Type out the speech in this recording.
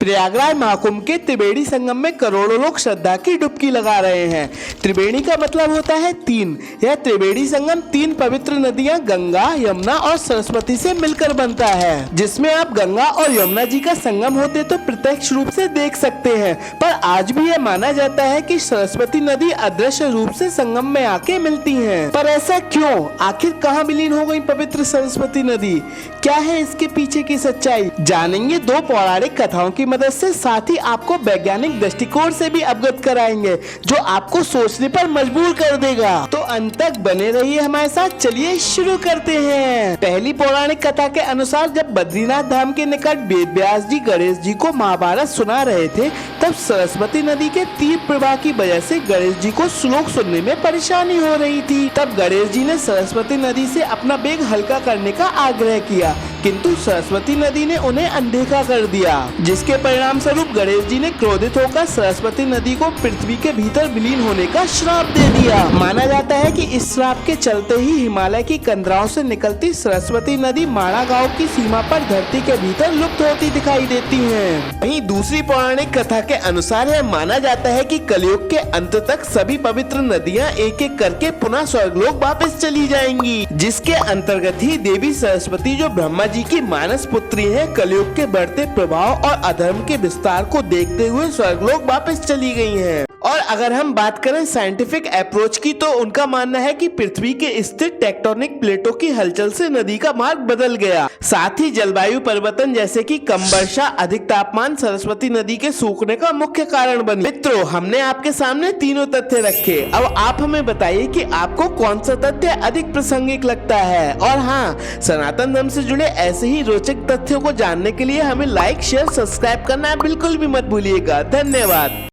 प्रयागराज महाकुंभ के त्रिवेणी संगम में करोड़ों लोग श्रद्धा की डुबकी लगा रहे हैं। त्रिवेणी का मतलब होता है तीन। यह त्रिवेणी संगम तीन पवित्र नदियां गंगा, यमुना और सरस्वती से मिलकर बनता है, जिसमें आप गंगा और यमुना जी का संगम होते तो प्रत्यक्ष रूप से देख सकते हैं। पर आज भी यह माना जाता है कि सरस्वती नदी अदृश्य रूप से संगम में आके मिलती है। पर ऐसा क्यों? आखिर कहाँ विलीन हो गई पवित्र सरस्वती नदी? क्या है इसके पीछे की सच्चाई? जानेंगे दो पौराणिक कथाओं की मदद से, साथ ही आपको वैज्ञानिक दृष्टिकोण से भी अवगत कराएंगे जो आपको सोचने पर मजबूर कर देगा। तो अंत तक बने रहिए हमारे साथ। चलिए शुरू करते हैं। पहली पौराणिक कथा के अनुसार जब बद्रीनाथ धाम के निकट वेद व्यास जी गणेश जी को महाभारत सुना रहे थे, तब सरस्वती नदी के तीव्र प्रवाह की वजह से गणेश जी को श्लोक सुनने में परेशानी हो रही थी। तब गणेश जी ने सरस्वती नदी से अपना वेग हल्का करने का आग्रह किया, किंतु सरस्वती नदी ने उन्हें अनदेखा कर दिया, जिसके परिणाम स्वरूप गणेश जी ने क्रोधित होकर सरस्वती नदी को पृथ्वी के भीतर विलीन होने का श्राप दे दिया। माना जाता है कि इस श्राप के चलते ही हिमालय की कंदराओं से निकलती सरस्वती नदी माणा गांव की सीमा पर धरती के भीतर लुप्त होती दिखाई देती है। वहीं दूसरी पौराणिक कथा के अनुसार यह माना जाता है कि कलयुग के अंत तक सभी पवित्र नदियां एक एक करके पुनः स्वर्गलोक वापस चली जाएंगी, जिसके अंतर्गत ही देवी सरस्वती जो ब्रह्मा जी की मानस पुत्री है, कलयुग के बढ़ते प्रभाव और अधर्म के विस्तार को देखते हुए स्वर्गलोक वापस चली गई हैं। और अगर हम बात करें साइंटिफिक अप्रोच की, तो उनका मानना है कि पृथ्वी के स्थित टेक्टोनिक प्लेटों की हलचल से नदी का मार्ग बदल गया। साथ ही जलवायु परिवर्तन जैसे कि कम वर्षा, अधिक तापमान सरस्वती नदी के सूखने का मुख्य कारण बने। मित्रों, हमने आपके सामने तीनों तथ्य रखे। अब आप हमें बताइए कि आपको कौन सा तथ्य अधिक प्रासंगिक लगता है। और हाँ, सनातन धर्म से जुड़े ऐसे ही रोचक तथ्यों को जानने के लिए हमें लाइक, शेयर, सब्सक्राइब करना बिल्कुल भी मत भूलिएगा। धन्यवाद।